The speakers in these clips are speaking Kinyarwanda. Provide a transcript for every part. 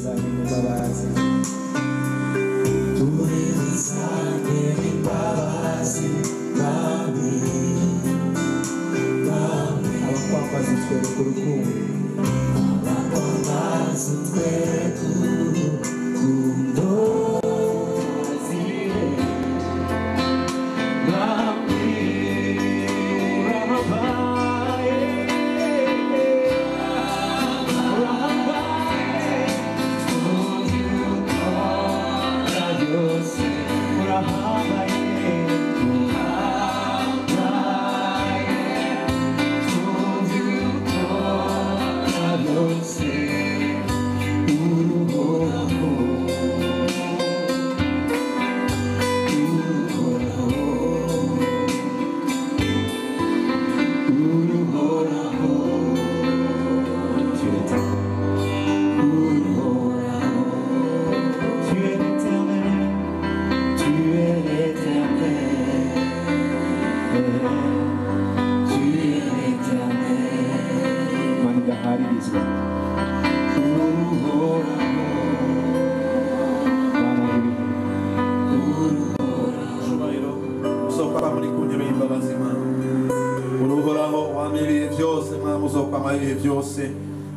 uzanye imbabazi uzanye imbabazi mwami abakwambaza utwereka urukundo abakwambaza utwereka urukundo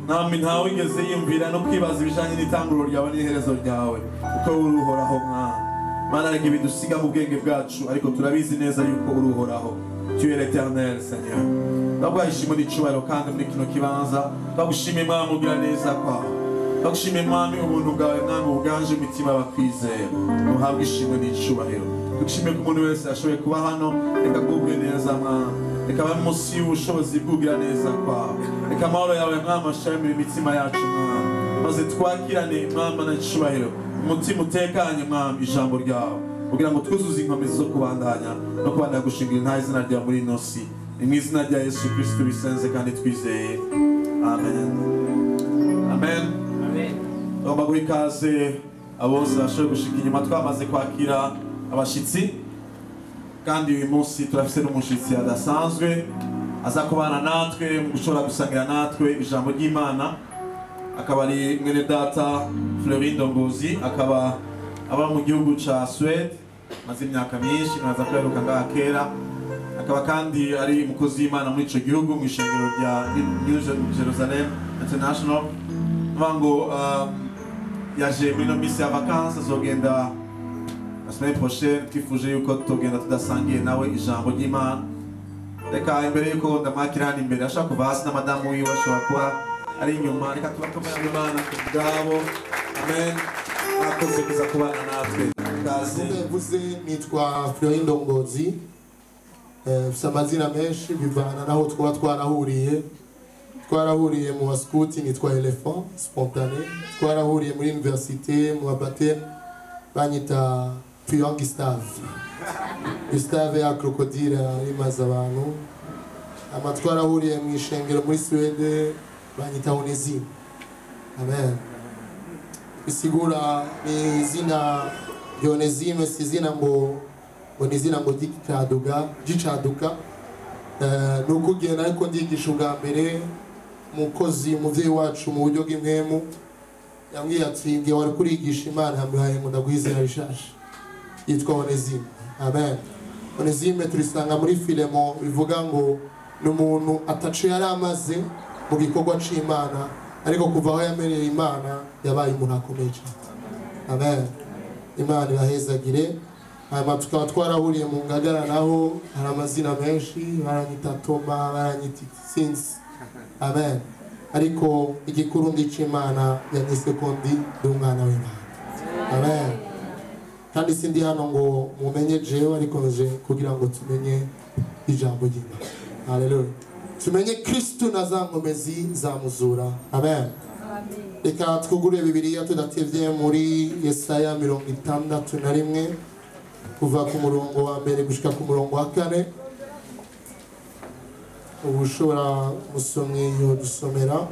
nami ntawe wigeze yumvira no kwibaza ibijanye n'itanguriro ryawe n'iherezo ryawe uko uruhoraho mwana mana rege bidusiga mu bwenge bwacu ariko turabizi neza yuko uruhoraho tu es l'éternel Seigneur ndagwashimwe n'icubahiro kandi muri kino kibanza bagushime mwami ugira neza kwawe bagushime mwami ubuntu bwawe mwami buganje imitima bakwizeye uhabwe ishimwe n'icubahiro dushime ko umuntu wese ashoboye kuba hano reka gubwe neza mwami reka babe munsi y'ubushobozi bw'ugira neza kwawe reka amahoro yawe mwami ashamire imitima yacu mwami maze twakirane mwami n'icubahiro umutima utekanye mwami ijambo ryawe kugira ngo twuzuze inkomezi zo kubandanya no kubandanya gushingira nta izina ryawe muri ino si ni mu izina rya Yesu Kristo bisenze kandi twizeye amen amen ngomba guha ikaze abose bashoboye gushika inyuma twamaze kwakira abashitsi kandi uyu munsi turafise n'umushitsi adasanzwe aza kubana natwe mu gushobora gusangira natwe ijambo ry'Imana akaba ari mwene data Fleury Ndongozi akaba aba mu gihugu ca Suède maze imyaka myinshi naza kweruka ngaha kera akaba kandi ari umukozi w'Imana muri ico gihugu mu ishengero rya New Jerusalem International ngo yaje muri no misi ya vacances azogenda la semaine prochaine twifuje yuko tugenda tudasangiye nawe ijambo ry'Imana reka imbere yuko ndamakira hano imbere ashaka kuva hasi na madamu wiwe ashobora kuba ari inyuma reka tubakomera Imana kubwabo amen akoze kuza kubana natwe kaze mvuze nitwa Fleury Ndongozi mfite amazina menshi bivana naho twaba twarahuriye mu baskuti nitwa Elephant Spontané twarahuriye muri université mu baptême banyita Puyan Gustave ya crocodile imaze abantu twarahuriye mu ishengero muri Suède banyita Onésime amen bisigura ni izina Onésime si izina ngo ni izina ngo gicaduka nuko ugenda ariko ndigisha ubwa mbere umukozi umuvyeyi wacu mu buryo bw'impwemu yambwiye ati ngiye wari kurigisha Imana yamuhaye ngo ndaguhizera rishasha yitwa Onésime amen Onésime turisanga muri Filemon bivuga ngo ni umuntu ataco yari amaze mu gikorwa c'Imana ariko kuva aho yamereye Imana yabaye umuntu akomeye cyane amen Imana ibahezagire hanyuma tukaba twarahuriye mu Ngagara naho hari amazina menshi baranyita Toma baranyita Sinzi amen ariko igikuru c'Imana yanyise ko ndi umwana w'Imana amen kandi sindi hano ngo mumenye jewe ariko nje kugira ngo tumenye ijambo ry'Imana haleluya tumenye Kristo na za nkomezi zamuzura amen reka twugure Bibiliya tudatevye muri Yesaya 61 kuva ku murongo wa mbere gushika ku murongo wa 4 ubushobora musomye yo dusomera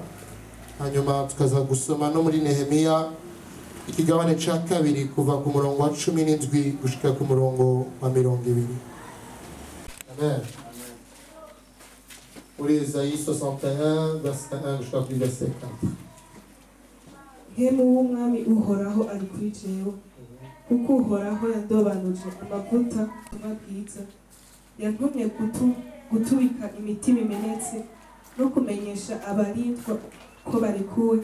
hanyuma tukaza gusoma no muri Nehemiya ikigabane ca kabiri kuva ku murongo wa 17 gushika ku murongo wa 20 amen muri Isaïe 61 verset 1 jusqu'à verset 4 hemu w'umwami uhoraho ari kuri jewe kuko uhoraho yandobanuje amavuta ubutumwa bwiza yantumye gutubika imitima imenetse no kumenyesha abarindwa ko barekuwe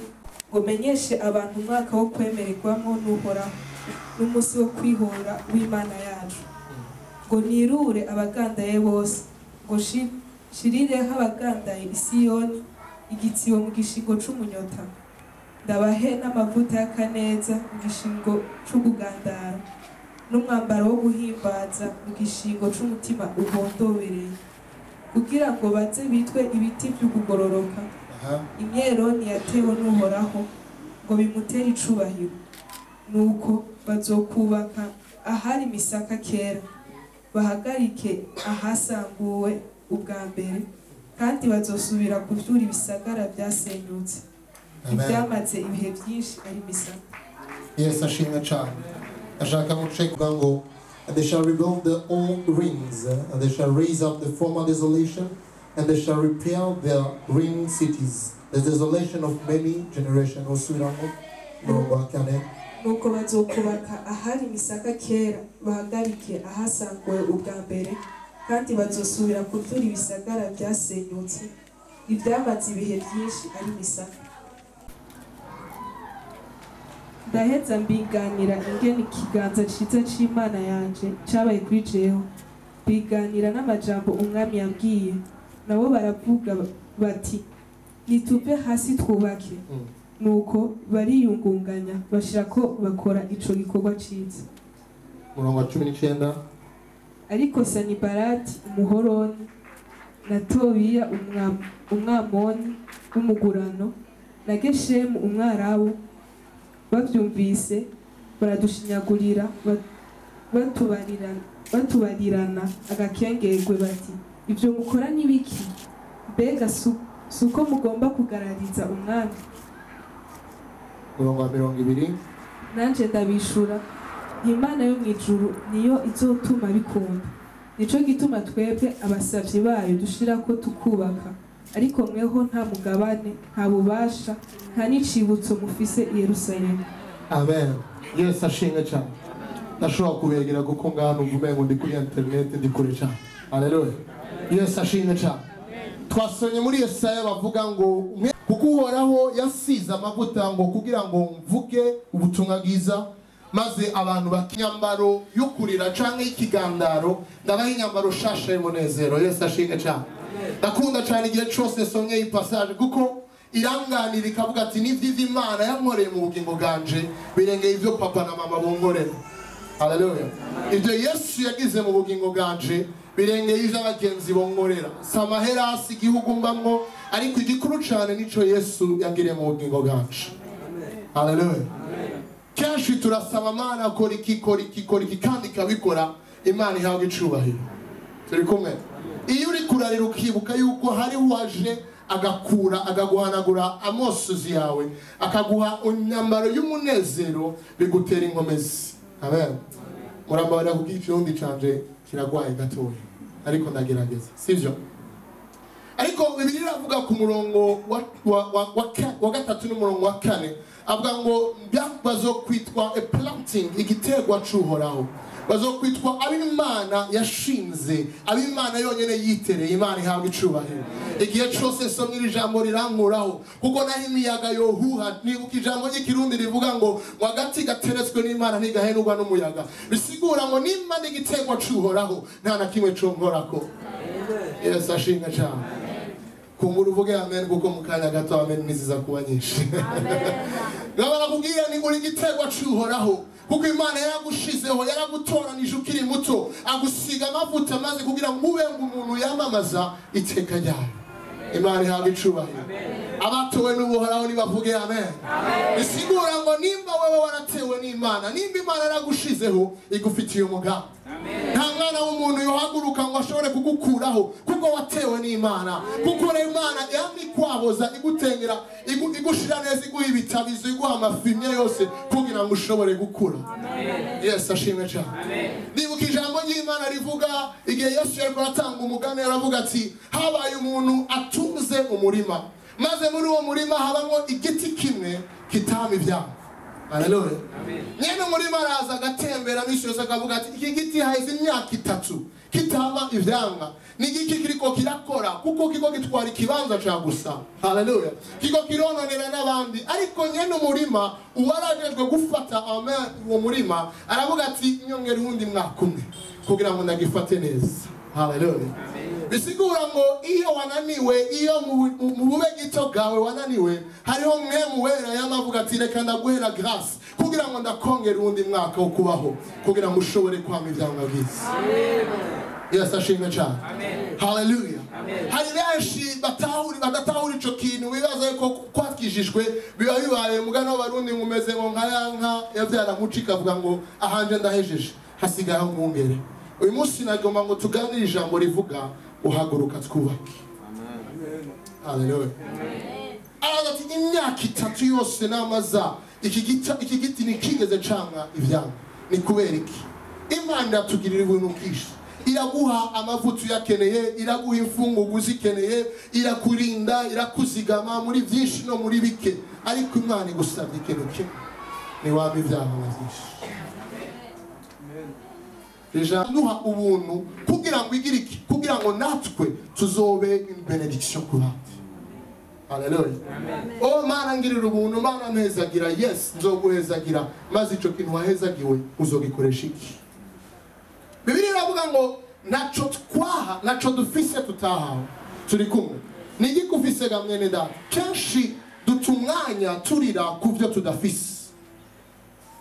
ngo menyeshe abantu umwaka wo kwemererwamo n'uhoraho n'umunsi wo kwihora w'Imana yacu ngo nirure abagandaye bose ngo shirireho abagandaye i Siyoni igitsibo mu gishingo c'umunyota ndabahe n'amavuta y'akaneza mu gishingo c'ukugandara n'umwambaro wo guhimbaza mu gishingo c'umutima uhondobereye kugira ngo baze bitwe ibiti vy'ukugororoka imyeroni yatewe n'uhoraho ngo bimutere icubahiro nuko bazokubaka ahari imisaka kera bahagarike ahasanguwe ubwa mbere kandi bazosubira kuvyura ibisagara vyasenyutse ivyamaze ibihe vyinshi ari misaka. Yes, ashimwe cyane. Ashaka guceka ngo and they shall rebuild the old ruins, and they shall raise up the former desolation, and they shall repair their ruined cities. The desolation of many generations. Nuko bazokubaka ahari imisaka kera bahagarike ahasanguwe ubwa mbere kandi bazosubira kuvyura ibisagara vyasenyutse ivyamaze ibihe vyinshi ari misaka. Ndaheza mbiganira ingene ikiganza ciza c'Imana yanje cabaye kuri jewe biganira n'amajambo umwami yambwiye nabo baravuga bati nituve hasi twubake nuko bariyungunganya bashira ko bakora ico gikorwa ciza. Murongo wa 19 ariko Sanibalati umuhoroni na Tobiya umwamoni w'umugurano na Geshemu umwarabu bavyumvise baradushinyagurira batubarirana agakengerwe bati ivyo mukora nibiki mbega suko mugomba kugarariza umwami. Murongo wa 20 nanje ndabishura Imana yo mwijuru niyo izotuma bikunda nico gituma twebwe abasavyi bayo dushira ko tukubaka ariko mweho nta mugabane nta bubasha nta n'icibutso mufise i Yerusalemu. Amen. Yes, ashimwe cyane. Ndashobora kubegera kuko ngano uvume ngo ndi kuri internet ndikore cyane. Haleluya. Yes, ashimwe cyane. Twasonye muri Yesaya bavuga ngo kuko uhoraho yasize amavuta ngo kugira ngo mvuge ubutumwa bwiza maze abantu bakinyambaro y'ukurira canke y'ikigandaro ndabaha inyambaro shasha y'umunezero. Yes, ashimwe cyane. Ndakunda cyane igihe cyose somye iyi passage kuko iranganira ikavuga ati n'ivyiza Imana yankoreye mu bugingo bwanje birengeye ivyo papa na mama bonkorera. Haleluya. Ivyo Yesu yagize mu bugingo bwanje birengeye ivyo abagenzi bonkorera. Samaherasi igihugu mbamwo ariko igikuru cyane nico Yesu yagiriye mu bugingo bwanje. Haleluya. Kenshi turasaba Imana akora iki kandi ikabikora Imana ihabwa icubahiro. Turi kumwe. Iyo uri kurarira ukibuka yuko hari waje agakura agaguhanagura amosozi yawe akaguha unyambaro y'umunezero bigutera inkomezi. Amen. Murambara kugira ikirundi canje kiragwaye gatoya ariko ndagerageza sivyo. Ariko Bibiliya iravuga ku murongo wa gatatu n'umurongo wa 4 avuga ngo bazokwitwa a planting igiterwa c'uhoraho bazokwitwa ab'Imana yashinze ab'Imana yonyene yitereye. Imana ihabwa icubahiro. Igihe cyose somye iri jambo rirankuraho kuko naho imiyaga yohuha nibuka ijambo ry'ikirundi rivuga ngo wagati gateretswe n'Imana ntigahenurwa n'umuyaga bisigura ngo n'Imana igiterwa c'uhoraho nta na kimwe conkorako. Yes, ashimwe cyane. Kumbura uvuge amen kuko mukanya gato amen niziza kuba nyinshi. Ngabara kubwira ni uri igiterwa c'uhoraho kuko Imana yaragushizeho yaragutoranije ukiri muto agusiga amavuta maze kugira ngo ube umuntu yamamaza iteka ryayo. Imana ihabwa icubahiro. Abatowe n'ubuhoraho nibavuge amen. Bisigura ngo nimba wewe waratewe n'Imana nimba Imana yaragushizeho igufitiye umugambi nta mwana w'umuntu yohaguruka ngo ashobore kugukuraho kuko watewe n'Imana kuko Imana yamikwaboza igutengera igushira neza iguha ibitabizo iguha amafimye yose kugira ngo ushobore gukura. Yes, ashimwe cyane. Ndibuka ijambo ry'Imana rivuga igihe Yesu yariko aratanga umugani aravuga ati habaye umuntu atunze umurima maze muri uwo murima habamo igiti kimwe kitama ivyamwa. Haleluya. Nyene umurima araza agatembera misi yose akavuga ati iki giti haheze imyaka 3 kitama ivyamwa. Ni igiki kiriko kirakora kuko kiko gitwara ikibanza ca gusa. Haleluya. Kiko kirononera n'abandi, ariko nyene umurima uwarajejwe gufata uwo murima aravuga ati nyongera uwundi mwaka umwe kugira ngo ndagifate neza. Haleluya. Bisigura ngo iyo wananiwe, iyo mu bube gito bwawe wananiwe, hariho mwemu wera yamavuga ati reka ndaguhera grace kugira ngo ndakongera uwundi mwaka wo kubaho kugira ngo ushobore kwama ivyamwa byiza. Yes, ashimwe cyane. Haleluya. Hari benshi badatahura ico kintu bibaza yuko kwakijijwe biba bibaye mugano w'abarundi ngumeze ngo nka yavyara mucika avuga ngo ahanje ndahejeje hasigaye umwungere. Uyu munsi nagomba ngo tuganire ijambo rivuga uhaguruka twubake. Haleluya. Ati imyaka 3 yose namaza iki giti nikigeze camwa ivyamwa. Ni kubera iki? Imana yatugirira ibintu bwinshi. Iraguha amavuta uyakeneye, iraguha imfungugu uzikeneye, irakurinda, irakuzigama muri byinshi no muri bike, ariko Imana igusabye ikintu kimwe, ni waba ivyamwa byinshi. Deja nuha ubuntu kugira ngo igire iki, kugira ngo natwe tuzobe benediction ku bandi. Haleluya. Oh Mana ngirira ubuntu, Mana mpezagira, yes nzoguhezagira, maze ico kintu wahezagiwe uzogikoresha iki? Bibiri iravuga ngo naco twaha, naco dufise tutahawe. Turi kumwe. Nigi kufise gamwene data. Kenshi dutumwanya turira kuvyo tudafise.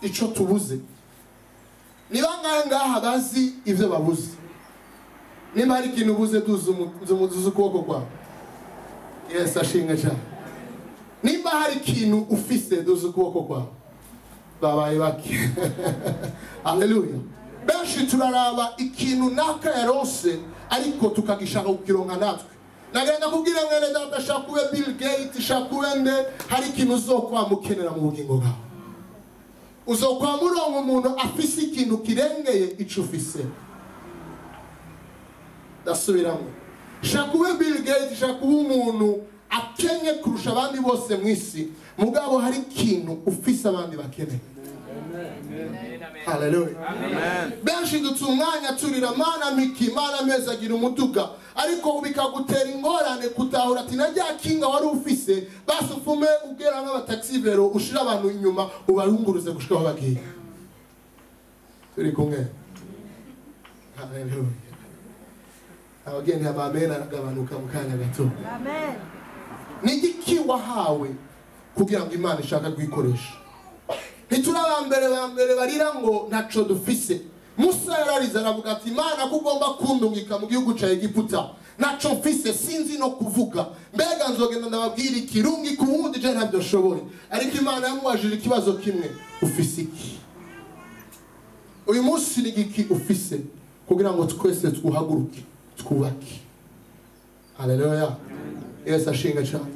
Ico tubuze. Niba ngaha bazi ivyo babuze. Nimba hari ikintu ubuze duzu ukuboko kwawe. Yes, ashinga cyane. Nimba hari ikintu ufise duzu ukuboko kwawe. Babaye baki. Haleluya. Benshi turaraba ikintu naka yarose ariko tukagishaka kukironka natwe. Nagenda kubwira mwene data shakuwe Bill Gates, shakuwe nde, hari ikintu uzokwamukenera mu bugingo bwawe. Uzokwamuronka umuntu afise ikintu kirengeye ico ufise. Dasubiramo. Shakuwe Bill Gates, shakuwe umuntu akenye kurusha abandi bose mwisi, mugabo hari ikintu ufise abandi bakeneye. Haleluya. Amen. Benshi dutumwanya turira Mana miki, Mana mezagira umuduga, ariko bikagutera ingorane kutahura ati najya kinga wari ufise, basi ufume ugera n'abataxi vero ushira abantu inyuma ubarunguruze gushika aho bagiye. Turi kumwe. Haleluya. Abageni abamena agabanuka mukanya gato. Amen. Nigiki wahawe kugira ngo Imana ishaka kwikoresha. Ntiturabambere barira ngo naco dufise. Musa yarariza aravuga ati Imana kugomba kundungika mu gihugu ca Egiputa. Naco mfise sinzi no kuvuga. Mbega nzogenda ndababwira ikirungi ku wundi je ntabyo shoboye. Ariko Imana yamubajije ikibazo kimwe, ufise iki? Uyu munsi ni giki ufise kugira ngo twese tuhaguruke twubake. Haleluya. Yes, ashinga cyane.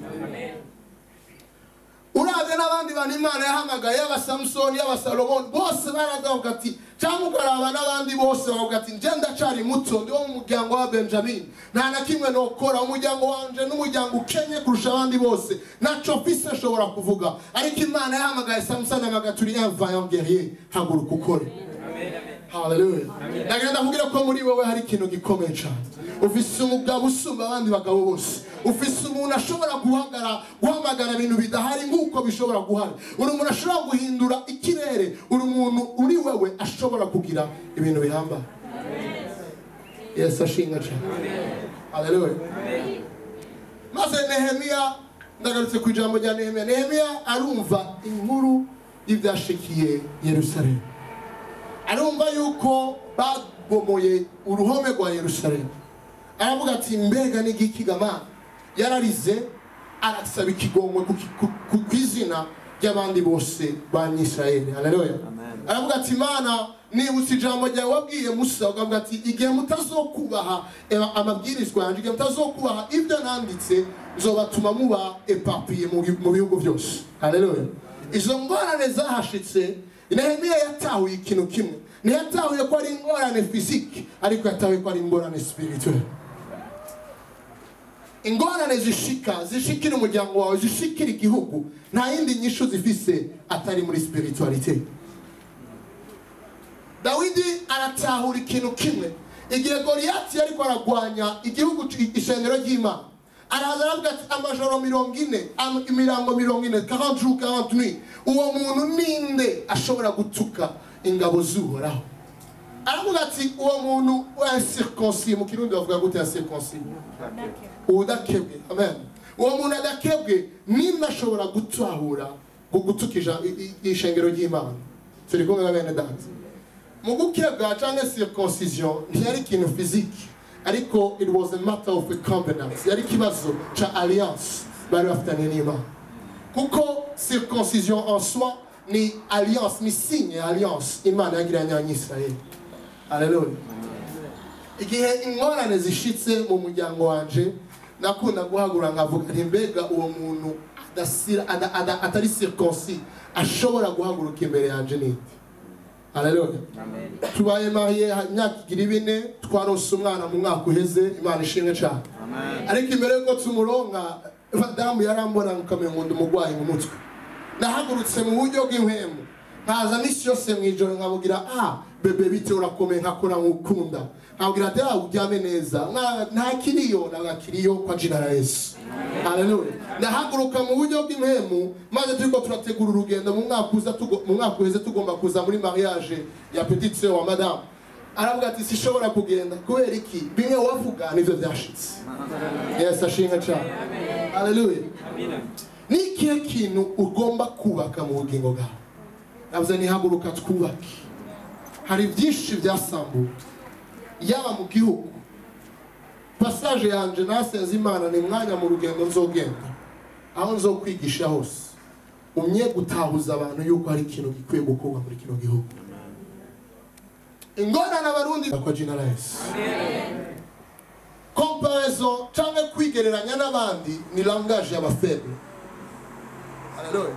Uraze n'abandi bantu Imana yahamagaye, aba Samson, aba Salomon, bose baravuga ati cyangwa ukaraba n'abandi bose bavuga ati nje ndacari muto, ndi wo mu muryango wa Benjamin, nta na kimwe nokora, umuryango wanje n'umuryango ukenye kurusha abandi bose, naco mfise nshobora kuvuga. Ariko Imana yahamagaye Samson amagaturi un vaillant guerrier, haguruka ukore. Haleluya. Ndagenda kugira ko muri wewe hari ikintu gikomeye cyane. Ufise umugabo usumba abandi bagabo bose. Ufise umuntu ashobora guhamagara ibintu bidahari nk'uko bishobora guhari. Uri umuntu ashobora guhindura ikirere. Uri umuntu uri wewe ashobora kugira ibintu bihamba. Yes, ashinga cyane. Haleluya. Maze Nehemiya, ndagarutse ku ijambo rya Nehemiya. Nehemiya arumva inkuru y'ibyashikiye Yerusalemu. Arumva yuko bagomoye uruhome rwa Yerusalemu. Aravuga ati mbega n'igiki gama, yararize arasaba ikigongwe ku izina ry'abandi bose b'Abanyisirayeli. Haleluya. Aravuga ati Mana nibutse ijambo ryawe wabwiye Musa, ukavuga ati igihe mutazokubaha amabwirizwa yanjye, igihe mutazokubaha ibyo nanditse, nzobatuma muba epapiye mu bihugu byose. Haleluya. Izo ngorane zahashitse, Nehemiya yatahuye ikintu kimwe. Ntiyatahuye ko ari ingorane physique, ariko yatahuye ko ari ingorane spirituelle. ingorane zishikira umuryango wawe, zishikira igihugu, nta yindi nyishu zifise atari muri spiritualite. Dawidi aratahura ikintu kimwe. Igihe Goliyati yariko aragwanya igihugu ishengero ry'Imana, araza aravuga ati amajoro 40 imirango 40 40 jours 40 nuits, uwo muntu ninde ashobora gutuka ingabo z'Uhoraho? Aravuga ati uwo muntu w'circoncis, mu Kirundi bavuga gute circoncis? Udakebwe. Amen. Uwo muntu adakebwe ninde ashobora gutahura gutukisha ishengero ry'Imana? Turi kumwe n'abene data. Mu gukebwa cyangwa circoncision ntiyari ikintu physique, ariko it was a matter of a covenant. Yari kibazo cha alliance bari bafitanye n'Imana. Kuko circoncision en soi ni alliance, ni signe alliance Imana yagiranye n'Israeli. Haleluya. Igihe ingorane zishitse mu muryango wanje, nakunda guhagura nkavuga nti mbega uwo muntu atari circoncis ashobora guhaguruka imbere yanje ninde? Haleluya. Tubaye mariye imyaka 4 twarose umwana mu mwaka uheze, Imana ishimwe cyane. Ariko imbere yuko tumuronka, madamu yarambona nkamenya ngo ndumugwayi mu mutwe. Nahagurutse mu buryo bw'impemu, nkaza misi yose mwijoro nkabugira bebe bite urakomeye nkakora nkukunda, nkabwira ati uryame neza, nta kiriyo nagakiriyo kwa jina la Yesu. Haleluya. Nahaguruka mu buryo bw'impemu, maze turiko turategura urugendo mu mwaka uheze tugomba kuza muri mariage ya petite sœur wa madame. Aravuga ati sishobora kugenda kubera iki? Bimwe wavuga nivyo byashitse. Yes, ashinga cyane. Haleluya. Ni ikihe kintu ugomba kubaka mu bugingo bwawe? Navuze nihaguruka twubake. Hari byinshi byasambuwe yaba mu gihugu. Passage yanje nasenze Imana ni mwanya mu rugendo nzogenda, aho nzokwigisha hose umye gutahuza abantu yuko hari ikintu gikwiye gukorwa muri kino gihugu. Ingorane abarundi kwa jina la Yesu. Comparaison cyangwa kwigereranya n'abandi ni langage y'abafeble. Haleluya.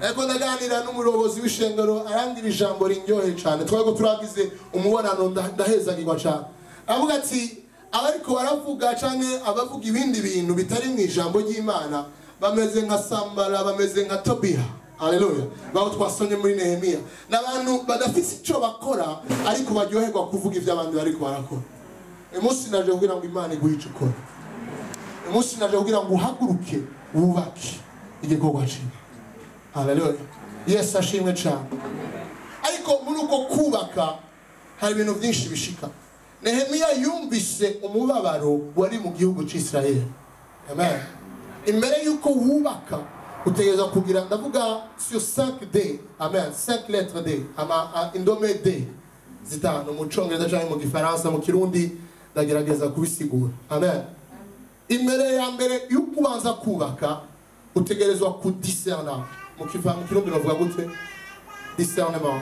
Eko ndaganira n'umuyobozi w'ishengero arangira ijambo rinyohe cyane, twego turagize umubonano ndahezagirwa cyane. Avuga ati abariko baravuga canke abavuga ibindi bintu bitari mu ijambo ry'Imana bameze nka Sambara, bameze nka Tobiya. Haleluya. Baho twasonye muri Nehemiya, n'abantu badafite ico bakora ariko baryoherwa kuvuga ivyo abandi bariko barakora. Umunsi naje kugira ngo Imana iguhe ico ukora. Umunsi naje kugira ngo uhaguruke wubake igikorwa cyawe. Haleluya. Yes, ashimwe cyane. Ariko muri uko kubaka hari ibintu byinshi bishika. Nehemiya yumvise umubabaro wari mu gihugu cy'Israeli. Amen. Imbere yuko wubaka utegeza kugira, ndavuga sur 5D. Amen. 5 lettres D. Indome D. Zitanu mu Cyongereza cyangwa mu Gifaransa, mu Kirundi ndagerageza kubisigura. Amen. Imbere ya mbere yuko ubanza kubaka utegerezwa kudiscerna. Mu Kirundi bavuga gute? Discernement.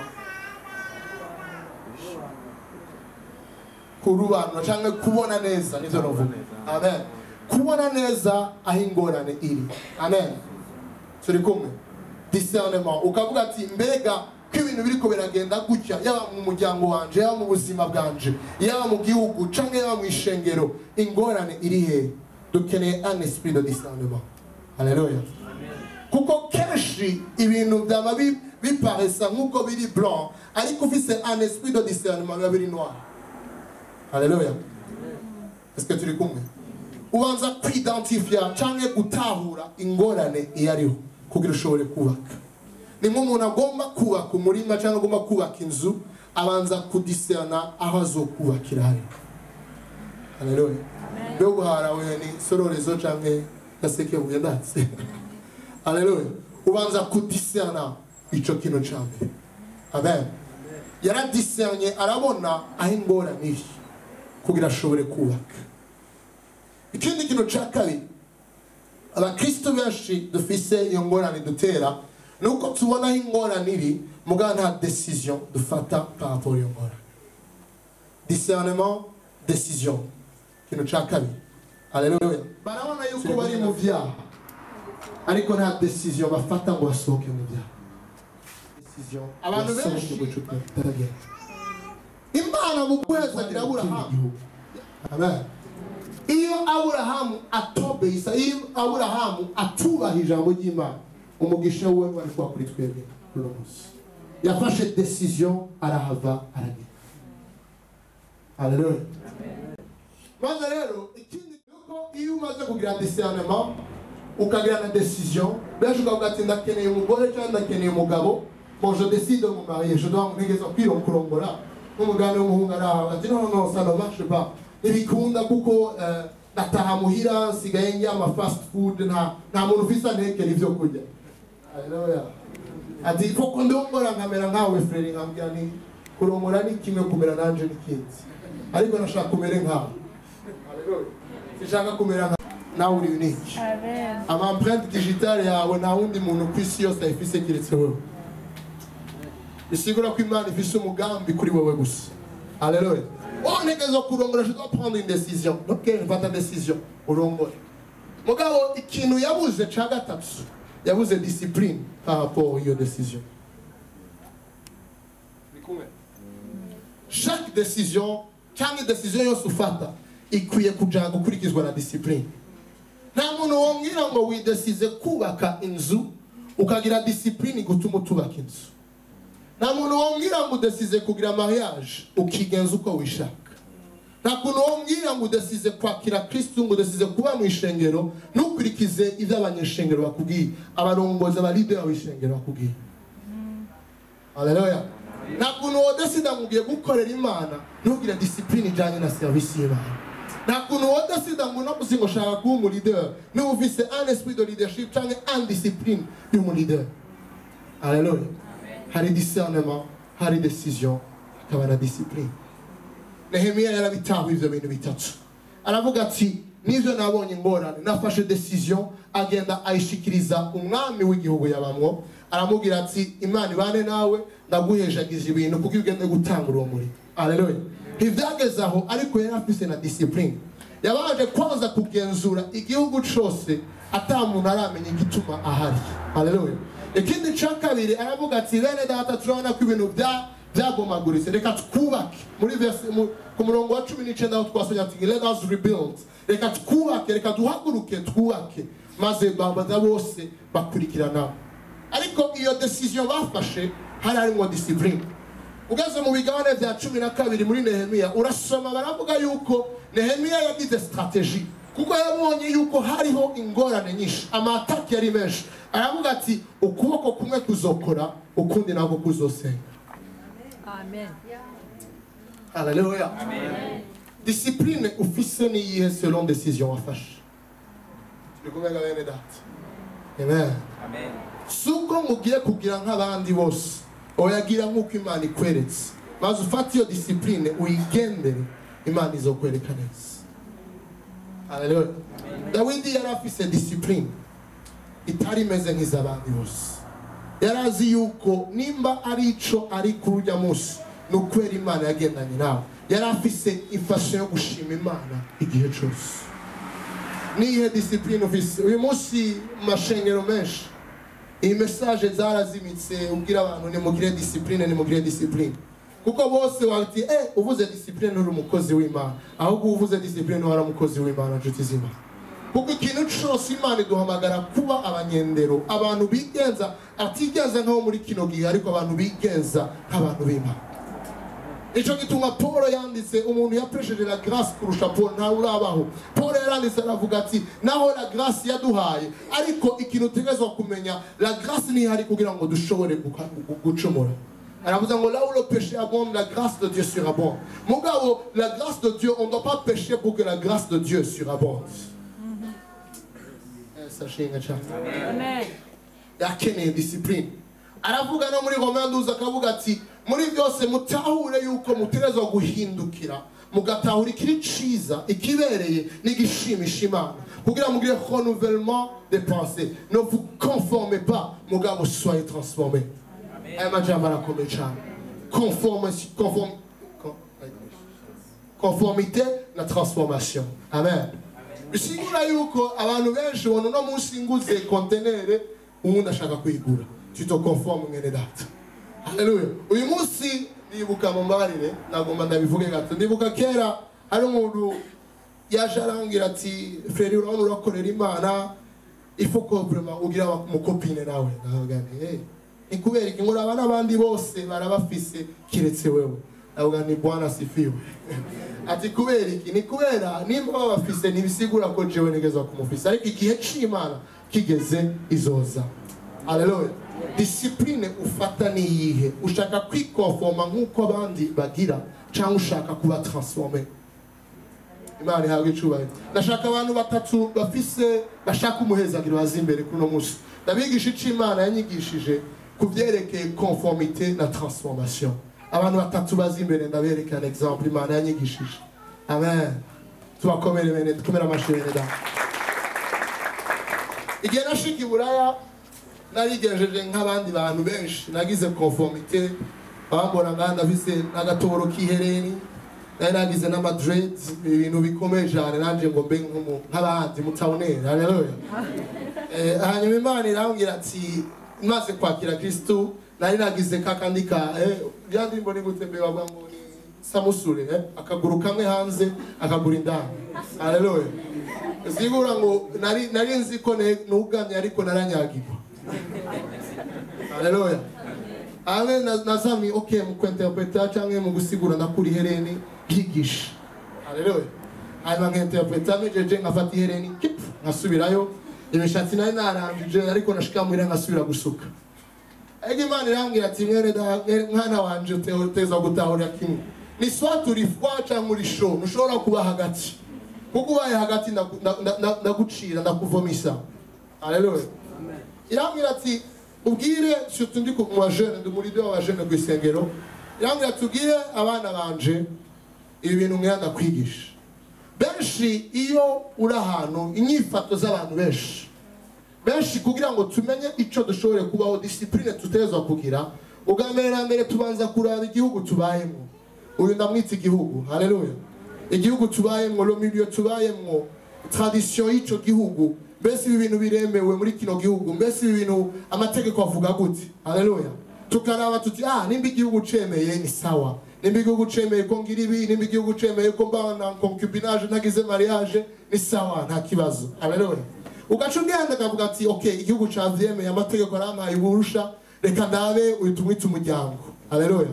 Kurubanura cyangwa kubona neza nivyo novuga. Amen. Kubona neza aho ingorane iri. Amen. Turi kumwe. Discernement. Ukavuga ati mbega ko ibintu biriko biragenda gutya, yaba mu muryango wanje, yaba mu buzima bwanje, yaba mu gihugu cyangwa yaba mu ishengero, ingorane iri he? Dukeneye un esprit de discernement. Haleluya. Kuko kenshi ibintu byaba biparesa nk'uko biri blanc, ariko ufise un esprit de discernement biba biri noir. Haleluya. Est-ce que turi kumwe? Ubanza kwidentifia cyangwa gutahura ingorane iyariho kugira ushobore kubaka. Ni nk'umuntu agomba kubaka umurima cyangwa agomba kubaka inzu, abanza kudiscerna aho azokubakira hari. Haleluya. Byo guharawe ni sororezo cyangwa gaseke buyandatse. Haleluya. Ubanza kudiscerna ico kintu cyane. Amen. Yaradiscernye arabona aho ingorane iri kugira ashobore kubaka. Ikindi kintu cya kabiri, abakristo benshi dufise iyo ngorane dutera nuko tubona aho ingorane iri mugabo nta decision dufata par rapport iyo ngorane. Discernement, décision. Kintu cya kabiri. Haleluya. Barabona yuko bari mu vyaha ariko nta decision bafata ngo basohoke mu byaha. Decision. Abantu benshi Imana mu kwezi agira Aburahamu. Amen. iyo Aburahamu atobeyisa, iyo Aburahamu atubaha ijambo ry'Imana, umugisha we wari kwa kuri twebwe kuri uno munsi. Yafashe decision, arahava aragenda. Haleluya. Maze rero ikindi nuko iyo umaze kugira discernement ukagira na decision, benshi ukavuga ati ndakeneye umugore cyangwa ndakeneye umugabo, bon je décide de me marier, je dois ntegeza kurongora. Umugani w'umuhungu araha ati no ça ne marche pas. Ntibikunda kuko ndataha muhira nsigaye njya ama fast food, nta muntu ufisa ntekera ibyo kurya. Haleluya. Ati koko ndongora nkamera nkawe frere, nkambwira ni kurongora ni kimwe, kumera nanje ni kindi, ariko nashaka kumera nkawe. Haleluya. Sishaka kumera nkawe. Nawe uri unique. Amen. Ama empreinte digitale yawe nta wundi muntu ku isi yose ayifise kiretse wewe. Bisigura ko Imana ifise umugambi kuri wewe gusa. Haleluya. Ntegezo kurongora, je dois prendre une décision. Ok, je vais ta décision. Urongore. Mugabo ikintu yabuze ca gatatu, yabuze discipline par rapport à iyo décision. Chaque décision, cyangwa décision yose ufata ikwiye kuja gukurikizwa na discipline. Nta muntu wongera ngo widesize kubaka inzu ukagira discipline gutuma utubaka inzu. Nta muntu wongera ngo udesize kugira mariage ukigenza uko wishaka. Nta muntu wongera ngo udesize kwakira Kristo, ngo udesize kuba mu ishengero ntukurikize ibyo abanyeshengero bakubwiye, abarongozi, aba leader w'ishengero bakubwiye. Haleluya. Nta muntu wodesida ngo ugiye gukorera Imana ntugire discipline ijanye na service y'Imana. Nta muntu wodesida ngo no kuzingo shaka kuba umu leader n'ufise un esprit de leadership cyangwa un discipline y'umu leader. Haleluya. Hari discernement, hari décision, hakaba na discipline. Nehemiya yarabitaho ivyo bintu bitatu. Aravuga ati nivyo nabonye ingorane, nafashe decision, agenda ayishikiriza umwami w'igihugu yabamwo. Aramubwira ati Imana ibane nawe, ndaguhejagije ibintu kuko ugende gutanga uwo muri. Haleluya. Ntivyageze aho, ariko yari afise na discipline. Yabaje kwanza kugenzura igihugu cose ata muntu aramenya igituma ahari. Haleluya. Ikindi ca kabiri aravuga ati bene data turabona ko ibintu byabomaguritse, reka twubake. Muri verse ku murongo wa 19 aho twasomye ati let us rebuild, reka twubake, reka duhaguruke twubake, maze baba bose bakurikirana. Ariko iyo decision bafashe hari harimo discipline. Ugaze mu bigabane bya 12 muri Nehemiya urasoma baravuga yuko Nehemiya yagize strategy, kuko yabonye yuko hariho ingorane nyinshi, amataki yari menshi. Aravuga ati ukuboko kumwe kuzokora, ukundi nako kuzosenga. Amen. Haleluya. Amen. Discipline ufise ni yihe selon décision wafashe. Tulikumega bene data. Amen. Amen. Suko mugiye kugira nk'abandi bose, oyagira nk'uko Imana ikweretse, maze ufate iyo discipline uyigendere, Imana izokwereka neza. Haleluya. Dawidi yari afise discipline itari meze nk'iz'abandi bose. Yarazi yuko nimba ari ico ari kurya munsi nukwera Imana yagendanye nawe. Yari afise ifashe yo gushima Imana igihe cyose. Nihe discipline ufise uyu munsi mashengero menshi, iyi message zarazimitse ubwira abantu nimugire discipline, nimugire discipline, kuko bose wati uvuze discipline uri umukozi w'Imana, ahubwo uvuze discipline wari umukozi w'Imana nshuti z'Imana. Kuko ikintu cyose Imana iduhamagara kuba abanyendero, abantu bigenza atigenza nko muri kino gihe, ariko abantu bigenza nk'abantu b'Imana. Ico gituma Paul yanditse umuntu yapresheje la grâce kurusha Paul nta urabaho. Paul yaranditse aravuga ati naho la grâce yaduhaye, ariko ikintu tegezwa kumenya la grâce ni hari kugira ngo dushobore gucumura. Aravuga ngo là où le péché abonde, la grâce de Dieu surabonde. Mugabo, la grâce de Dieu, on ne doit pas pécher pour que la grâce de Dieu surabonde. Amen. Yakeneye discipline. Aravuga no muri Romains 12 akavuga ati muri byose mutahure yuko muterezwa guhindukira mugatahura ikiri ciza ikibereye n'igishimisha Imana kugira mugire renouvellement des pensées. Ne vous conformez pas, mugabo soyez transformés. Conformité na transformation. Amen. Bisigura yuko abantu benshi bona no munsi nguze contenere umuntu ashaka kwigura. Tu te conformes ngene data. Haleluya. Uyu munsi ndibuka mu mbarire nagomba ndabivuge gato. Ndibuka kera hari umuntu yaje arambwira ati frere urabona urakorera imana ifo ko vraiment ugira umukopine nawe ndavuga nti ni kubera iki ngo abana abandi bose barabafise kiretse wewe ndavuga nti bwana sifiwe ati kubera iki ni kubera nimba babafise ntibisigura ko jewe nigeza kumufise ariko igihe c'imana kigeze izoza haleluya discipline ufata ni yihe ushaka kwikonforma nk'uko abandi bagira cyangwa ushaka kuba transformer imana ihabwe icubahiro ndashaka abantu batatu bafise bashaka umuhezagiro bazi imbere kuno munsi ndabigisha ico imana yanyigishije kuvyerekeye conformité na transformation abantu batatu bazi imbere ndabereka un exemple imana yanyigishije amen tubakomere bene dukomere amashyi bene da igihe nashika iburaya narigenjeje nk'abandi bantu benshi nagize conformité bambona nganda bise n'agatoboro k'ihereni nari nagize n'amadread ibintu bikomeye cyane nanje ngo mbe nk'abandi mutabonera haleluya hanyuma imana irambwira ati maze kwakira Kristo nari nagize kakandika byandi mbone gutembe bavuga ngo ni samusure akaguru kamwe hanze akaguru indani haleluya sigura ngo nari nzi ko nugamye ariko naranyagirwa haleluya ame nazami okay mu kwinterpreta cyangwa mu gusigura ndakuri hereni byigisha haleluya hanyuma nk'interpreta mejeje nkafata ihereni nkasubirayo imishatsi nari narangije ariko nashikamurira nkasubira gusuka ege imana irambwira ati mwana wanje uteza gutahura kimwe ni soit uri froid cyangwa uri chaud ntushobora kuba hagati kuko ubaye hagati ndagucira ndakuvomisa haleluya irambwira ati ubwire surtout ndi ku jeune ndi muri deux wa jeune kw'isengero irambwira ati ubwire abana banje ibi bintu mwenda kwigisha benshi iyo uri ahantu inyifato z'abantu benshi kugira ngo tumenye ico dushobore kubaho discipline tutezwa kugira ugamera mbere tubanza kuraba igihugu tubayemo uyu ndamwita igihugu haleluya igihugu tubayemo lo milieu tubayemo tradition y'ico gihugu mbese ibi bintu biremewe muri kino gihugu mbese ibi bintu amategeko avuga gute haleluya tukaraba tuti nimba igihugu cemeye ni sawa nimba igihugu cemeye ko ngira ibi nimba igihugu cemeye ko mbana concubinage nagize mariage ni sawa nta kibazo haleluya ugaca ugenda akavuga ati okay igihugu cavyemeye amategeko arampaye uburusha reka ndabe uyitumwita umuryango haleluya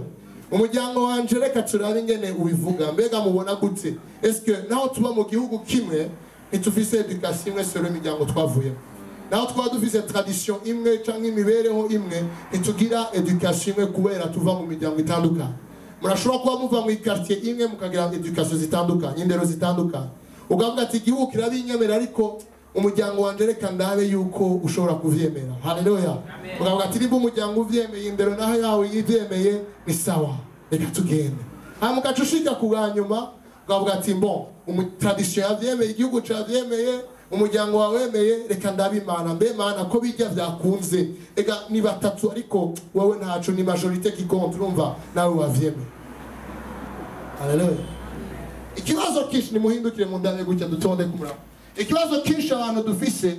umuryango wanje reka turabe ingene ubivuga mbega mubona gute eske naho tuba mu gihugu kimwe ntitufise education imwe sero imiryango twavuyemo naho twaba dufise tradition imwe canke imibereho imwe ntitugira education imwe kubera tuva mu miryango itandukanye murashobora kuba muva mu quartier imwe mukagira education zitandukanye indero zitandukanye ugavuga ati igihugu kirabinyemera ariko umuryango wanje reka ndabe yuko ushobora kuvyemera haleluya ugavuga ati nimba umuryango uvyemeye indero naho yawe yivyemeye ni sawa reka tugende hanyuma ugaca ushika kubwanyuma ugavuga ati bon tradition yavyemeye igihugu cavyemeye umuryango wawemeye reka ndabe imana mbe mana ko bijya vyakunze ega ni batatu ariko wowe ntaco ni majorité qui compte urumva nawe wavyemeye haleluya ikibazo kishi ni muhindukire mu ndane gutya dutonde kumura ikibazo kinshi abantu dufise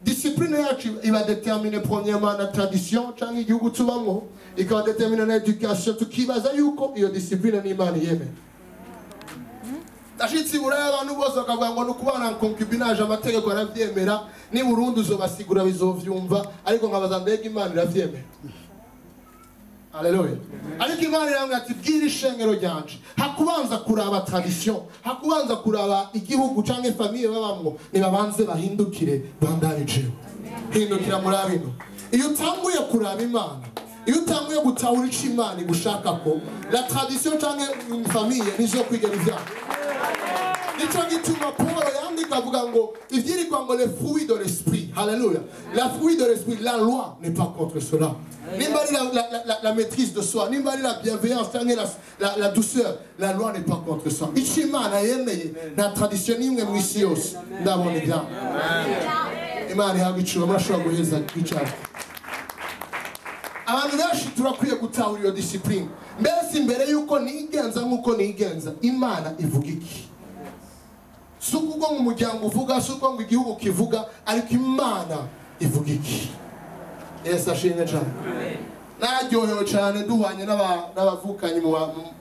discipline yacu iba determine premièrement na tradition cyangwa igihugu tubamo ikaba determine na education tukibaza yuko iyo discipline ni imana yeme ndashitsi buraya abantu bose bakavuga ngo nukubana concubinage amategeko aravyemera ni Burundi uzobasigura bizovyumva ariko nkabaza mbega imana iravyemera haleluya ariko imana irambwira ati bwira ishengero ryanje hakubanza kuraba tradition hakubanza kuraba igihugu canke famille babamwo nibabanze bahindukire bandarijeho hindukira muri abino iyo utanguye kuraba imana iyo utanguye gutahura ico imana igushaka ko la tradition canke famille nizo kwigera ivyaha nico gituma Paul yandika avuga ngo ivyirikwa ngo les fruits de l'esprit haleluya la fruit de l'esprit la loi n'est pas contre cela Nimbali la maîtrise de soi, nimbali la bienveillance, la douceur, la loi n'est pas contre ça. Ichimana yemeye na tradition imwe mwisi yose ndabona ibya. Imana yabicuba murashobora guheza kwicara. Abantu benshi turakwiye gutahura iyo discipline. Mbese imbere yuko nigenza nkuko nigenza, Imana ivuga iki? Suko ngo mu muryango uvuga, suko ngo igihugu kivuga, ariko Imana ivuga iki? Yesu ashimwe cyane. Naryohewe cyane duhanye n'abavukanyi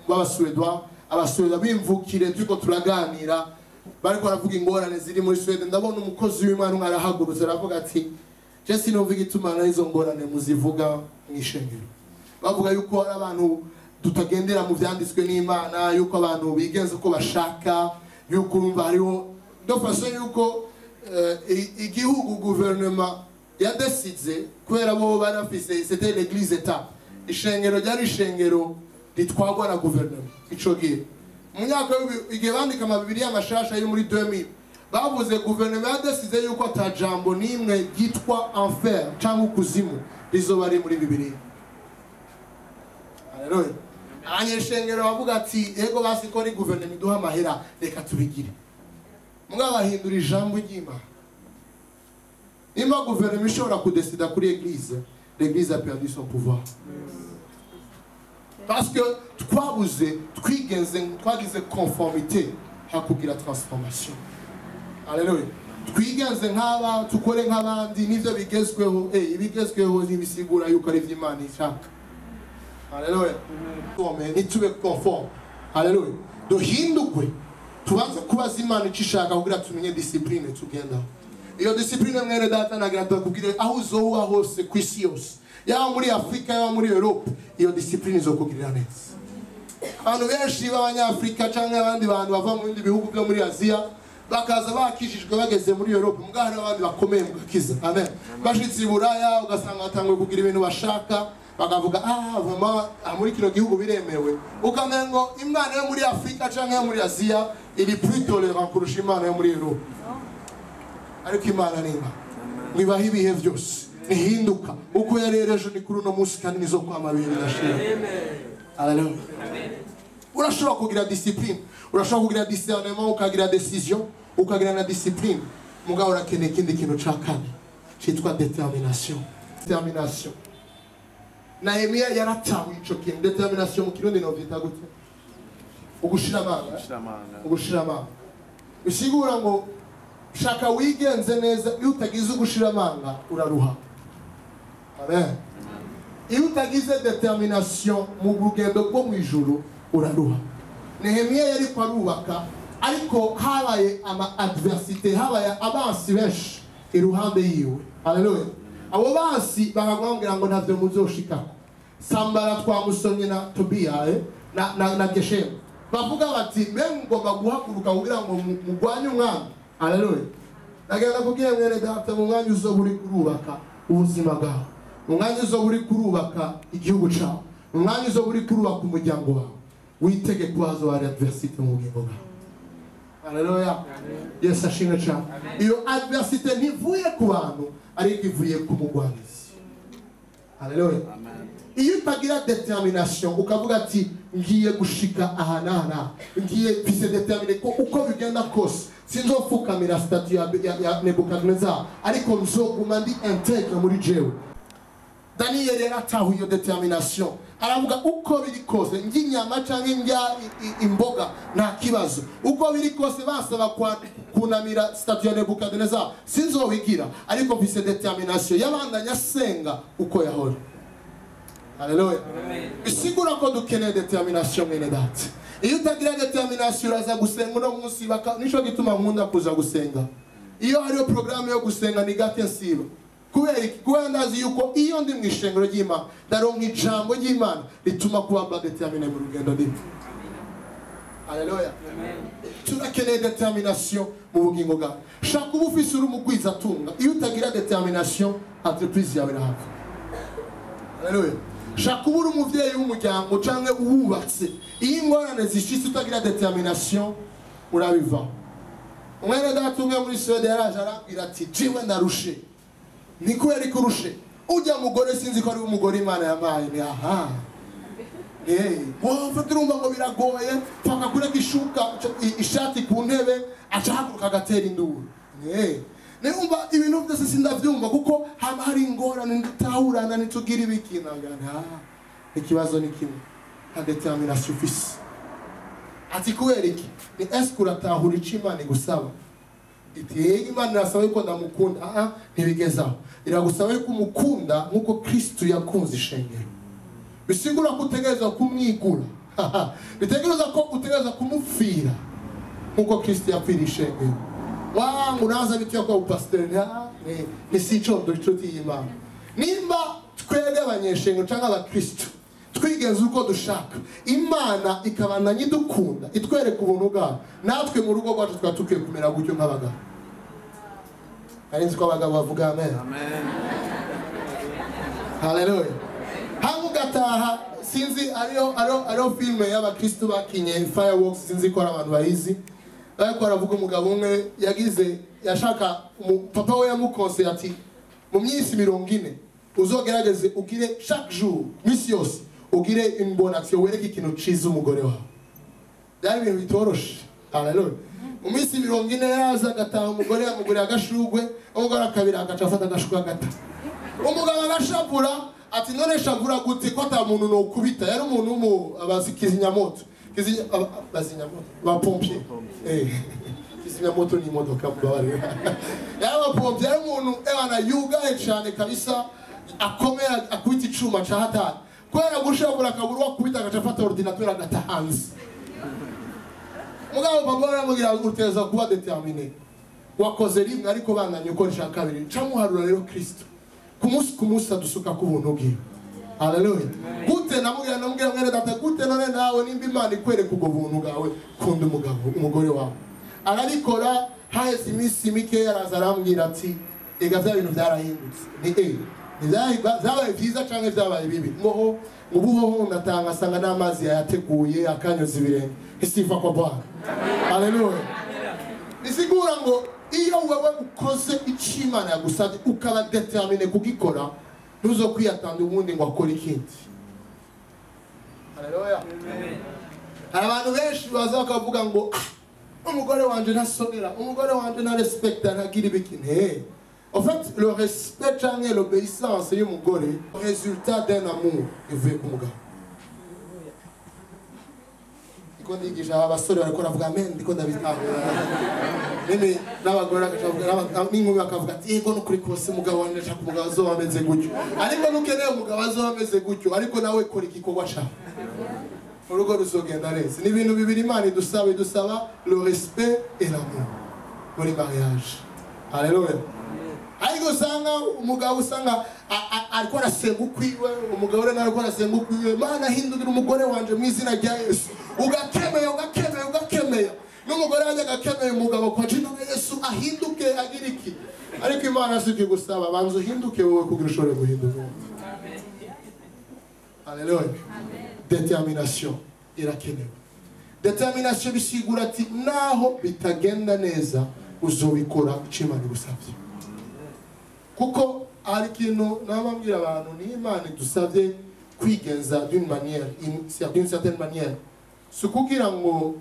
b'Abasuwedwa, Abasuwedwa bimvukire turiko turaganira bariko baravuga ingorane ziri muri Sweden. Ndabona umukozi w'Imana arahagurutse aravuga ati je sinumva igituma n'izo ngorane muzivuga mw'ishengero. Bavuga yuko ari abantu tutagendera mu vyanditswe n'Imana, yuko abantu bigenza uko bashaka, yuko urumva hariho dofashe yuko igihugu gouvernement yadesize kubera bo barafise c'était l'église état. Ishengero ryari ishengero ritwagwa na gouvernement ico gihe. Mu myaka igihe bandika amabibiri y'amashasha yo muri 2000 bavuze gouvernement yadesize yuko atajambo nimwe gitwa enfer cyangwa kuzimu rizoba ari muri Bibiliya. Haleluya. Abanyeshengero bavuga ati ego basi ko ari gouvernement iduha amahera reka tubigire. Mugabo bahindura ijambo ry'Imana. Nimba gouvernement ishobora kudesida kuri église, l'église a perdu son pouvoir. Parce que twagize conformité hakugira transformation. Alléluia. Twigenze nk'aba tukore nk'abandi nivyo bigezweho, ibigezweho nibisigura yuko ari vy'Imana ishaka. Alléluia. Nitube conforme. Alléluia. Duhindurwe tubanze kubaza Imana icyo ishaka kugira tumenye discipline tugenda. Iyo discipline mwene data nagira tukubwire aho uzoba hose ku isi yose. Yaba muri Afrika yaba muri Europe iyo discipline izokugirira neza. Abantu benshi b'abanyafrika cyangwa abandi bantu bava mu bindi bihugu byo muri Aziya bakaza bakishijwe bageze muri Europe mugahari abandi bakomeye mugakiza. Amen. Bashitse i Buraya ugasanga batanguye kugira ibintu bashaka bakavuga vraiment muri kino gihugu biremewe. Ukamengo Imana yo muri Afrika cyangwa yo muri Aziya iri plus tolérant kurusha Imana yo muri Europe. Ariko Imana ni Imana. Mwibaho ibihe byose. Nihinduka uko yarereje ni kuri no munsi kandi nizo kwamabiri ndashira. Haleluya. Urashobora kugira discipline, urashobora kugira discernement, ukagira decision, ukagira na discipline. Mugabo urakeneye ikindi kintu ca kane cyitwa determination. Determination. Nehemiya yaratawe ico kintu. Determination mu kirundi no vyita gute? Ugushira amanga. Ugushira amanga. Usigura ngo shaka wigenze neza iyo utagize ugushira amanga uraruha. Amen. Iyo utagize determination mu rugendo rwo mu ijuru uraruha. Nehemiya yari kwarubaka ariko habaye ama adversité, habaye abansi benshi iruhande yiwe. Haleluya. Abo bansi bakagwambira ngo ntavyo muzoshikako. Sambara twamusomye na Tobiya na Geshem. Bavuga bati mbe ngomba guhaguruka kugira ngo mugwanye umwami. Haleluya. Nagenda kubwira mwene data mu mwanya uzoba uri kurubaka ubuzima bwawe. Mu mwanya uzoba uri kurubaka igihugu cyawe. Mu mwanya uzoba uri kurubaka umuryango wawe. Witege kwazo wa adversity mu bugingo bwawe. Haleluya. Yesu ashimwe cyane. Iyo adversity ntivuye ku bantu ariko ivuye ku mugwanizi. Haleluya. Iyo utagira determination ukavuga ati ngiye gushika aha n'aha ngiye pise determine ko uko bigenda kose sinzopfukamira statue ya Nebukadnezar ariko nzoguma ndi integre muri jewe. Daniel yaratahuye iyo determination aravuga uko biri kose nginyama canke ndya imboga nta kibazo, uko biri kose basaba kunamira statue ya Nebukadnezar sinzobigira ariko pise determination yabandanya senga uko yahora. Haleluya. Isigura ko dukeneye determination mwene data. Iyo utagira determination uraza gusenga no munsi nico gituma nkunda kuza gusenga. Iyo hariyo programme yo gusenga ni gate nsiba. Kubera ndazi yuko iyo ndi mwishengero ry'Imana ndaronka ijambo ry'Imana rituma kuba determiné mu rugendo ndimo. Haleluya. Turakeneye determination mu bugingo bwawe. Shaka uba ufise uri mugwiza tunga. Iyo utagira determination entreprise yawe irahava. Haleluya. Shaka uba uri umuvyeyi w'umuryango canke uwubatse. Iyo ingorane zishitse utagira determination urabiva. Umwene data umwe muri Sweden yaraje arambwira ati jiwe ndarushe. Ni kweli kurushe. Ujya mugore sinzi ko ari umugore Imana yamaye ni aha. Turumva ngo biragoye paka kureka ishuka ishati ku ntebe acahaguruka agatera induru. Numva ibintu byose sindavyumva kuko hari ingorane nditahurana nitugira ibikinangana. Ikibazo ni kimwe. Ha determination ufise. Ati kubera iki? Ni est-ce que uratahura ico Imana igusaba? Iti Imana irasaba yuko ndamukunda. Ntibigezaho. Iragusaba yuko umukunda nkuko Kristo yakunze ishengero. Bisigura ko utegereza kumwigura. Bitegereza ko utegereza kumupfira. nkuko Kristo yapfiriye ishengero. Wangu unaanza vitu kwa upastori ni sicondo inshuti y'Imana. Nimba twebwe abanyeshengero cyangwa abakristo twigenza uko dushaka, Imana ikabana nyidukunda itwereka ubuntu bwayo, natwe mu rugo rwacu twaba tukwiye kumera gutyo nk'abagabo. Arinzi ko abagabo bavuga amen. Haleluya. Hangu gataha sinzi ariyo filme y'abakristo bakinye Fireworks, sinzi ko abantu bayizi. Ariko aravuga umugabo umwe yashaka papa we yamukonse ati mu myisi 40 uzogerageze ugire chaque jour misi yose ugire une bonne action, wereke ikintu ciza umugore wawe. Byari ibintu bitoroshe. Haleluya. Mu minsi 40 yaza agataha umugore yamuguriye agashurwe, umugore akabira agaca afata agashurwe agata. Umugabo agashavura ati none shavura gute ko ata muntu no kubita, yari umuntu abazikinyamoto ba pompier. Kizimyamoto ni imodoka mbabare. Yaba pompier yari umuntu ebana yugaye cyane kabisa, akomera akubita icuma ca hatari. Kwera gushavura akabura wakubita agaca afata ordinateur agata hanze. Mugabo papa aramugira uteza kuba determiné. Wakoze rimwe ariko bandanye ukoresha kabiri. Camuharura rero Kristo. Kumusa dusuka ku buntu bwe. Haleluya. Gute namubwira mwene data gute none nawe nimba Imana ikwereka ubwo buntu bwawe kunda umugore wawe. Arabikora haheze iminsi mike yaraza arambwira ati ega bya bintu byarahindutse. Zabaye byiza cyangwa byabaye bibi. Moho ubuho ndatanga asanga n'amazi yayateguye akanyoza ibirenge. Isifa kwa Bwana. Haleluya. Nisigura ngo iyo wewe ukoze icimana yagusabye ukaba determiné kugikora, ntuzo kwiyatanda ubundi ngo akore ikindi. Haleluya. Abantu benshi baza bakavuga ngo umugore wanje ntasonera, umugore wanje nta respect ntagira ibikine. En fait, le respect et l'obéissance est le résultat d'un amour élevé comme ça. Quand on dit que j'ai un basson, on a dit amen, on a dit mais n'abagore n'inkubi bakavuga ati yego nukuri kose umugabo wanjye ashaka umugabo azomeze gutyo, ariko nukeneye umugabo azomeze gutyo, ariko nawe kora igikorwa cyawe urugo ruzogenda neza. Ni ibintu bibiri Imana idusaba le respect et l'amour muri mariage. Haleluya. Ariko usanga umugabo usanga ariko arasenga ukwiwe, umugabo rero ariko arasenga ukwiwe, Mana hindukira umugore wanje mu izina rya Yesu, ugakemeye n'umugore wanjye agakemeye umugabo kwa jina na Yesu ahinduke agira iki. Ariko Imana siki gusaba banzo hinduke wowe kugira ushobore guhinduka. Haleluya. Determination irakenewe. Determination bisigura ati naho bitagenda neza uzobikora icimana gusabye. Kuko hari ikintu nababwira abantu ni Imana idusabye kwigenza d'une certaine manière. Sukugira ngo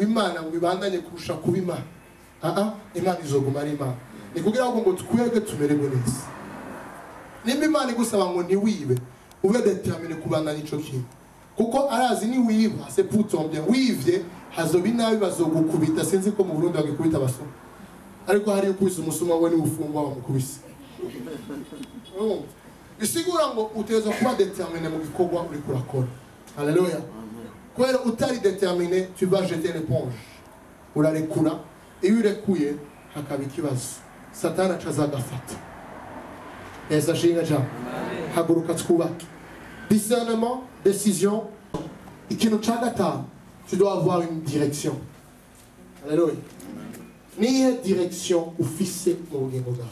Imana ngo ibandanye kurusha kuba Imana. Imana izoguma ari Imana. Ni kugira ngo twebwe tumererwe neza. Nimba Imana igusaba ngo ntiwibe, ube determiné kubandanya ico kintu. Kuko arazi ni wiba, c'est pour ton bien. Wivye hazobi nabi bazogukubita, sinzi ko mu Burundi bagikubita basoma. Ariko hari ukubise umusuma we ni ufungwa bamukubise. Bisigura ngo uteza kuba determiné mu gikorwa uri kurakora. Haleluya. Kwera utari determiné, tu vas jeter l'éponge. Urarekura, iyo urekuye hakaba ikibazo. Satani acazagafata. Esa shinga cha. Haguruka twubake. Discernement, décision. Ikintu ca gatanu, tu dois avoir une direction. Haleluya. Niye direction ufise mu bugingo bwawe.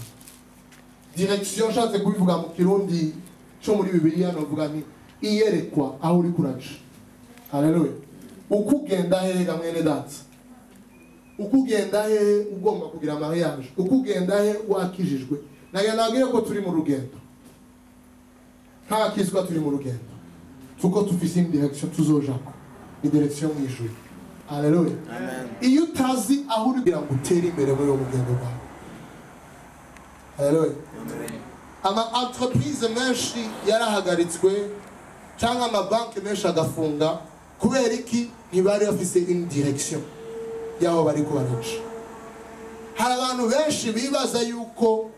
Direction nshatse kubivuga mu Kirundi cyo muri Bibiliya novuga ni iyerekwa aho uri kuraca. Haleluya. Ukugenda he gamwene data. Ukugenda he ugomba kugira mariage. Ukugenda he wakijijwe. Nagira ko turi mu rugendo. Nta kiswa turi mu rugendo. Tuko tufise une direction tuzojako. Ni direction mu ijuru. Haleluya. Amen. Iyo utazi aho uri kugira ngo utere imbere muri uwo mugendo bwawe. Haleluya. Ama entreprise menshi yarahagaritswe cyangwa amabanki menshi agafunga kubera iki ntibari bafise une direction yaho bari kubaraca. Hari abantu benshi bibaza yuko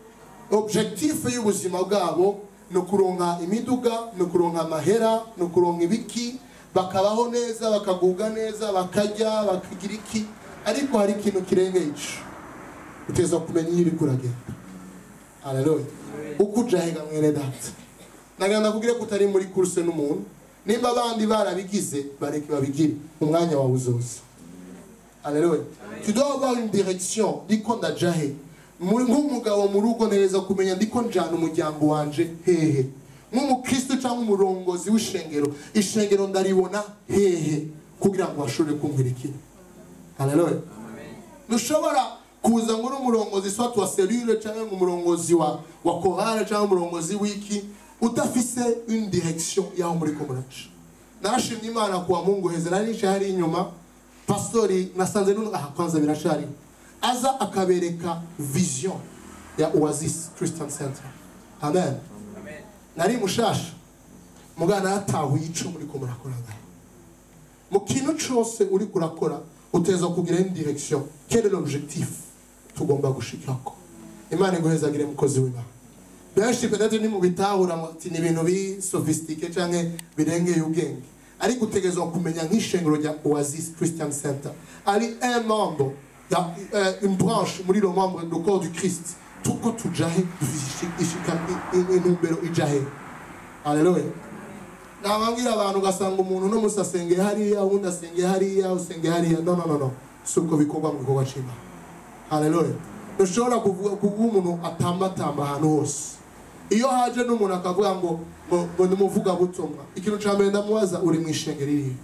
objectif y'ubuzima bwabo no kuronka imiduga, no kuronka amahera, no kuronka ibiki, bakabaho neza, bakaguga neza, bakarya, bakagira iki. ariko hari ikintu kirengeye ico uteza kumenya iyo uriko uragenda. Haleluya. Uko ujahiga mwene data naganda kugira ko utari muri course n'umuntu nimba abandi barabigize bareke babigire umwanya wawe uzoza. Haleluya. Tu dois avoir une direction ndiko ndajahe nk'umugabo mu rugo neza kumenya ndiko njana umuryango wanje hehe nk'umukristo cyangwa umurongozi w'ishengero ishengero ndaribona hehe kugira ngo ashobore kumwirikira. Haleluya. Nushobora kuza ngo n'umurongozi soit wa cellule cyangwa umurongozi wa chorale cyangwa umurongozi wiki utafise une direction yaho muri komuraje. Narashimye Imana kuwa Mungu heza nari hari inyuma pastori nasanze kwanza birashari aza akabereka vision ya Oasis Christian Center. Amen. Nari mushasha mugana yatahuye ico muri ko murakoraga mu kintu cyose uri kurakora uteza kugira une direction. Quel est l'objectif tugomba gushikako? Imana iguhezagire mukozi w'Imana. Benshi peut-être ni mu bitahura ati ni ibintu bi sophistiqué canke birengeye ubwenge, ariko utegezwa kumenya nk'ishengero rya Oasis Christian Center ari un membre une branche muri le membre du corps du Christ tuko tujahe ishika inumbero ijahe. Haleluya. Nababwira abantu gasanga umuntu no musasenge hariya undi asenge hariya usenge hariya no suko bikorwa mu gikorwa cy'Imana. Haleluya. Ushobora kuvuga umuntu atamba ahantu hose iyo haje n'umuntu akavuga ngo ndumuvuga butumwa ikintu cyambere ndamubaza uri mu ishengero iri.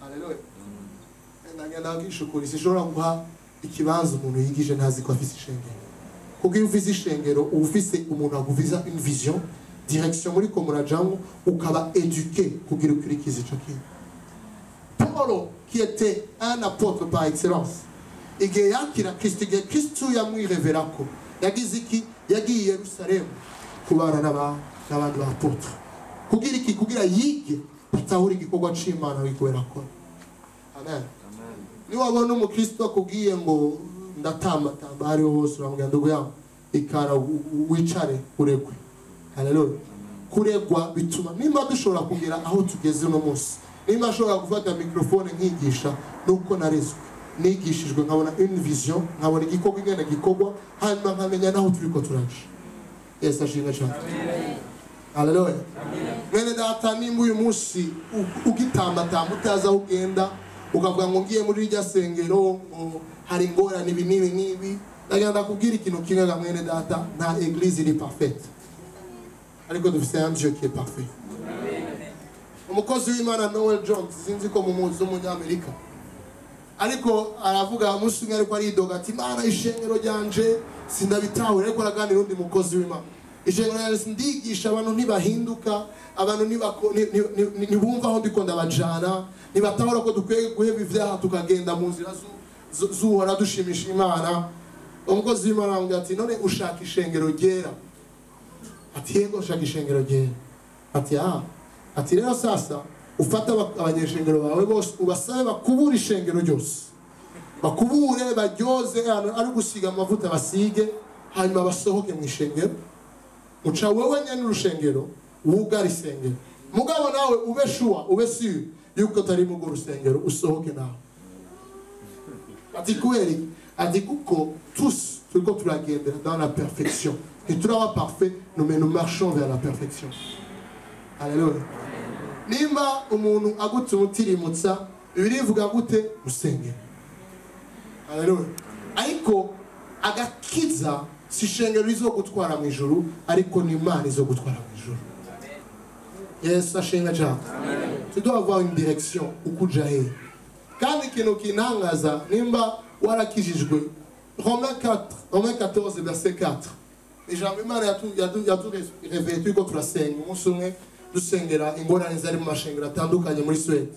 Haleluya. Ndagenda kwishukura ishobora guha ikibanza umuntu yigije ntazi ko afise ishengero kuko iyo ufise ishengero ufise umuntu aguviza une vision direction muri ko murajamwe ukaba éduqué kugira ukurikize ico kintu. Paul qui était un apôtre par excellence igihe yakira Kristo igihe Kristo yamwireverako yagize iki yagiye Yerusalemu kubana n'abandi bapôtre kugira iki kugira yige atahura igikorwa c'Imana wikuberakora. Amen. Ni wabona umukristo akubwiye ngo ndatamba hariho hose uramubwira ndugu ikara wicare uregwe. Haleluya. Kuregwa bituma nimba dushobora kugera aho tugeze uno munsi nimba ashobora gufata microphone nkigisha nuko narezwe nigishijwe nkabona une vision nkabona igikorwa ingana gikorwa hanyuma nkamenya naho turiko turaje. Yesu ashimwe cyane. Haleluya. Mwene data nimba uyu munsi ugitamba utaza aho ugenda ukavuga ngo ngiye muri rya sengero hari ingorane nibi ndagenda kubwira ikintu kimwe ga mwene data nta église iri parfaite ariko dufise un Dieu qui est parfait. Umukozi w'Imana Noel Jones sinzi ko mumuzi umunyamerika ariko aravuga umunsi umwe ariko aridoga ati Imana ishengero ryanje sindabitahura ariko araganira undi mukozi w'Imana ishengero ryanje ndigisha abantu ntibahinduka abantu ntibumva aho ndiko ndabajana nibatahura ko dukwiye guheba ivyaha tukagenda mu nzira zuhora dushimisha Imana. Umukozi w'Imana aramubwira ati none ushaka ishengero ryera? Ati yego ushaka ishengero ryera. Ati rero sasa ufata abanyeshengero bawe bose ubasabe bakubura ishengero ryose bakubure baryoze ari gusiga amavuta basige hanyuma basohoke mu ishengero uca wewe nyene urushengero wugara isengero mugabo nawe ube sure ube sûr yuko tari mu rusengero usohoke nawe. Ati kweli ati kuko tous turiko turagendera dans la perfection et turaba parfait nous marchons vers la perfection. Haleluya. Nimba umuntu agutse umutirimutsa birivuga gute musenge. Haleluya. Ariko agakiza si shengero rizo gutwara mu ijuru ariko ni Imana izo gutwara mu ijuru. Yes, ashenga cha. Tu dois avoir une direction ukujahe. Kandi ikintu kinangaza nimba warakijijwe Romains 14 verset 4. Ijambo Imana yatureveye turiko turasenga umunsi umwe dusengera ingorane zari mu mashengero atandukanye muri Swede.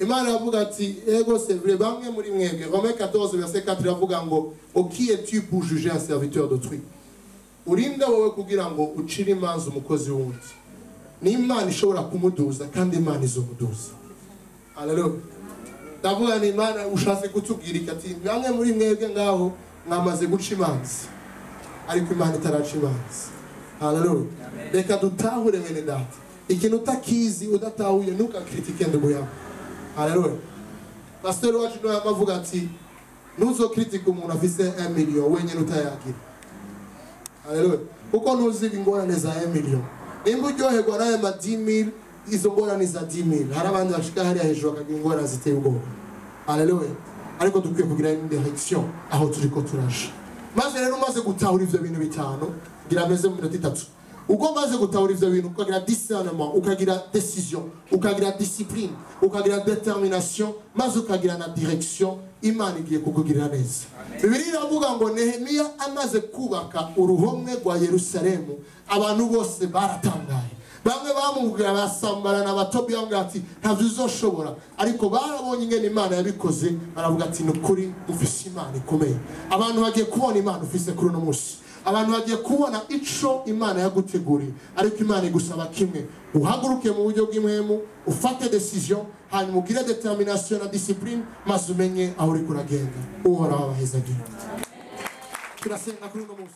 Imana yavuga ati ego c'est vrai bamwe muri mwebwe. Romains 14 verset 4 yavuga ngo qui es-tu pour juger un serviteur d'autrui? Urinda wowe kugira ngo ucire imanza umukozi wundi. Ni Imana ishobora kumuduza kandi Imana izomuduza. Haleluya. Ndavuga ni Imana ushatse kutubwira ati bamwe muri mwebwe ngaho mwamaze guca imanza ariko Imana itaraca imanza. Haleluya. Reka dutahure bene data ikintu utakizi udatahuye ntukakritike ndugu yawe. Haleluya. Pastor wacu no yamavuga ati ntuzokritika umuntu afise 1 million wenyine utayagira. Haleluya. Kuko ntuzi ingorane za 1 million. Nimba uryoherwa nayo ma 10,000 izo ngorane za 10,000 hari abandi bashika hariya hejuru bakagira ingorane ziteye ubwoba. Haleluya. Ariko dukwiye kugira une direction aho turiko turaje. Maze rero umaze gutahura ivyo bintu bitanu gira meze mu minota 3. Uko maze gutahura ivyo bintu ukagira discernement, ukagira décision, ukagira discipline, ukagira détermination, maze ukagira na direction, Imana igiye kukugirira neza. Bibiliya iravuga ngo Nehemiya amaze kubaka uruhomwe rwa Yerusalemu, abantu bose baratangaye. Bamwe bamubwira basambarana Batobiya bamwe ati ntavyo uzoshobora, ariko barabonye ingene Imana yabikoze, baravuga ati nukuri ufise Imana ikomeye. Abantu bagiye kubona Imana ufise kuri uno munsi. Abantu bagiye kubona ico Imana yaguteguriye, ariko Imana igusaba kimwe, uhaguruke mu buryo bw'imwemu, ufate decision, hanyuma ugire determination na discipline, maze umenye aho uri kuragenda. Uhoraho abahezagira. Turasenga kuri uno munsi.